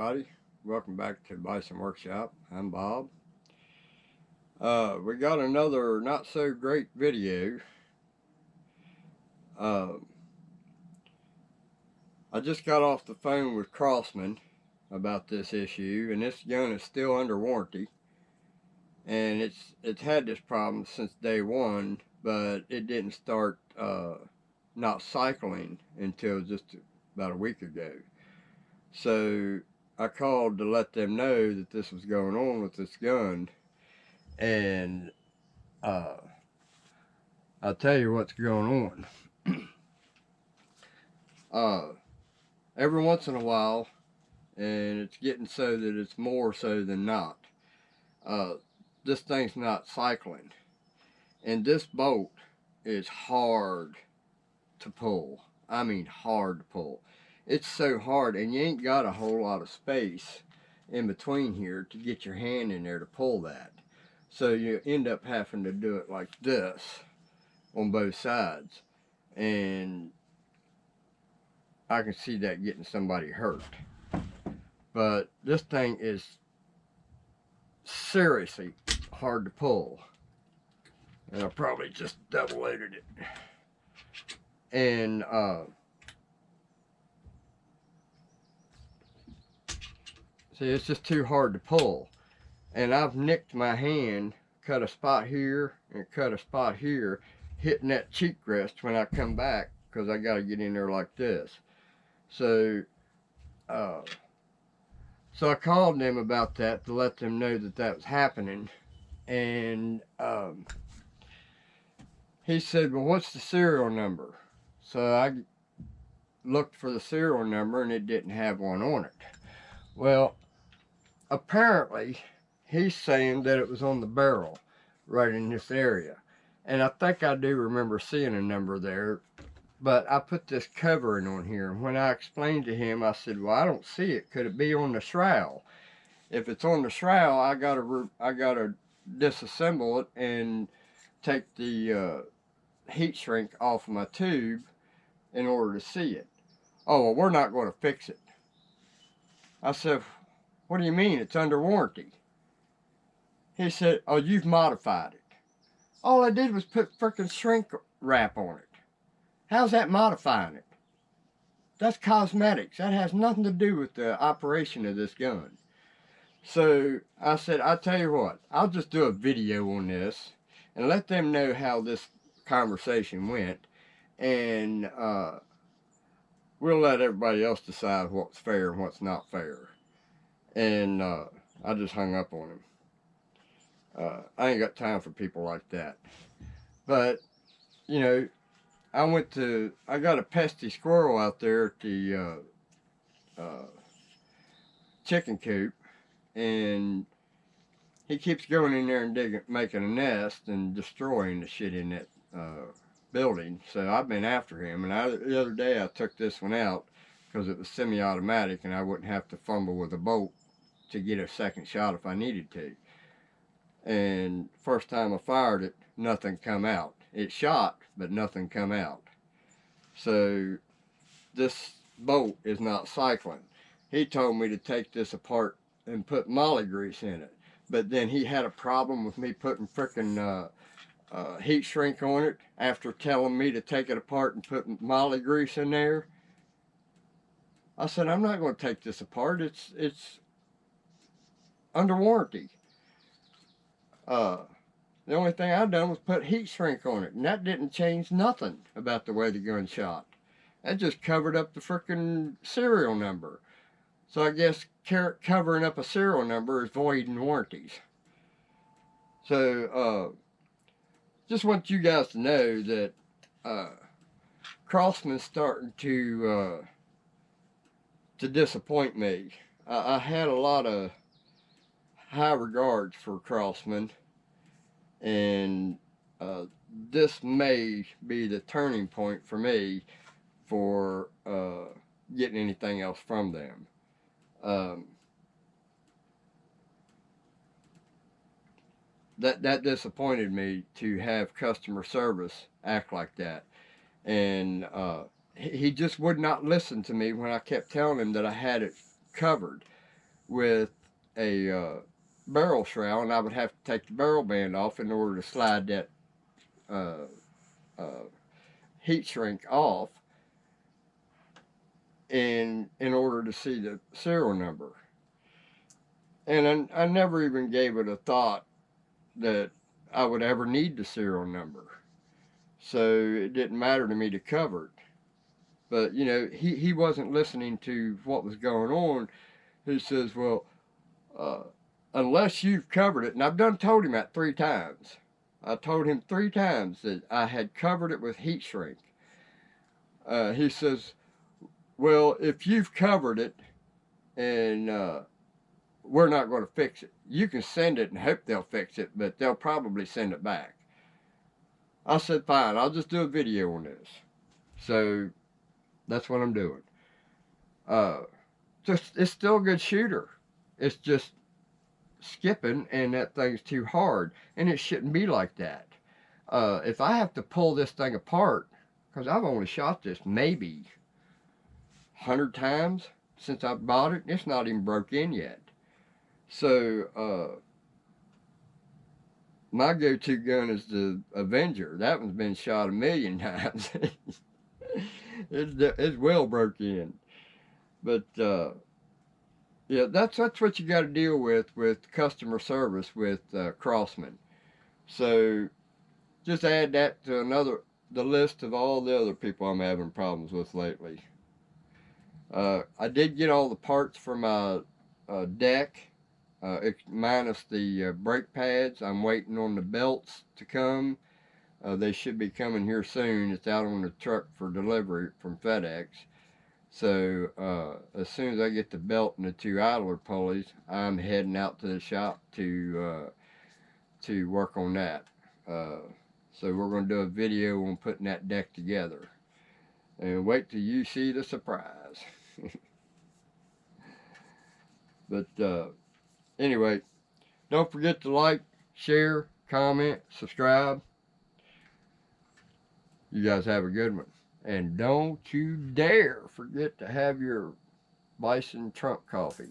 everybody. Welcome back to Bison Workshop. I'm Bob. We got another not so great video. Uh, I just got off the phone with Crosman about this issue, and this gun is still under warranty. And it's had this problem since day one, but it didn't start not cycling until just about a week ago. So I called to let them know that this was going on with this gun, and I'll tell you what's going on. Every once in a while, and it's getting so that it's more so than not, this thing's not cycling, and this bolt is hard to pull. I mean hard to pull. It's so hard, and you ain't got a whole lot of space in between here to get your hand in there to pull that. So you end up having to do it like this on both sides, and I can see that getting somebody hurt. But this thing is seriously hard to pull, and I probably just double loaded it. And see, it's just too hard to pull. And I've nicked my hand, cut a spot here and cut a spot here, hitting that cheek rest when I come back, because I got to get in there like this. So I called them about that to let them know that that was happening. And he said, well, what's the serial number? So I looked for the serial number, and it didn't have one on it. Well, apparently he's saying that it was on the barrel right in this area, and I think I do remember seeing a number there, but I put this covering on here, and when I explained to him, I said, well, I don't see it. Could it be on the shroud? If it's on the shroud, I gotta disassemble it and take the heat shrink off of my tube in order to see it. Oh, well, we're not going to fix it. I said, what do you mean? It's under warranty. He said, oh, you've modified it. All I did was put frickin' shrink wrap on it. How's that modifying it? That's cosmetics. That has nothing to do with the operation of this gun. So I said, I'll tell you what, I'll just do a video on this and let them know how this conversation went, and we'll let everybody else decide what's fair and what's not fair. And I just hung up on him. I ain't got time for people like that. But, you know, I got a pesky squirrel out there at the chicken coop, and he keeps going in there and making a nest and destroying the shit in that building. So I've been after him, and the other day I took this one out because it was semi-automatic, and I wouldn't have to fumble with a bolt to get a second shot if I needed to. And first time I fired it, nothing come out. It shot, but nothing come out. So this bolt is not cycling. He told me to take this apart and put molly grease in it, but then he had a problem with me putting frickin' heat shrink on it after telling me to take it apart and put molly grease in there. I said, I'm not going to take this apart. It's under warranty. The only thing I done was put heat shrink on it, and that didn't change nothing about the way the gun shot. That just covered up the frickin' serial number. So I guess covering up a serial number is voiding warranties. So just want you guys to know that Crosman's starting to disappoint me. I had a lot of high regards for Crosman, and this may be the turning point for me for getting anything else from them. That disappointed me, to have customer service act like that. And he just would not listen to me when I kept telling him that I had it covered. with a barrel shroud, and I would have to take the barrel band off in order to slide that uh, uh, heat shrink off in order to see the serial number. And I never even gave it a thought that I would ever need the serial number. So it didn't matter to me to cover it. But, you know, he wasn't listening to what was going on. He says, well, uh, unless you've covered it, and I've told him that 3 times. I told him 3 times that I had covered it with heat shrink. He says, well, if you've covered it and we're not going to fix it, you can send it and hope they'll fix it, but they'll probably send it back. I said, fine, I'll just do a video on this. So that's what I'm doing. It's still a good shooter. It's just skipping, and that thing's too hard, and it shouldn't be like that. If I have to pull this thing apart, because I've only shot this maybe 100 times since I bought it, it's not even broke in yet. So my go-to gun is the Avenger. That one's been shot 1,000,000 times. It's well broke in. But yeah, that's what you got to deal with customer service with Crosman. So just add that to the list of all the other people I'm having problems with lately. I did get all the parts for my deck, minus the brake pads. I'm waiting on the belts to come. They should be coming here soon. It's out on the truck for delivery from FedEx. So as soon as I get the belt and the 2 idler pulleys, I'm heading out to the shop to work on that. So we're going to do a video on putting that deck together. And wait till you see the surprise. But anyway, don't forget to like, share, comment, subscribe. You guys have a good one. And don't you dare forget to have your Bison Trump coffee.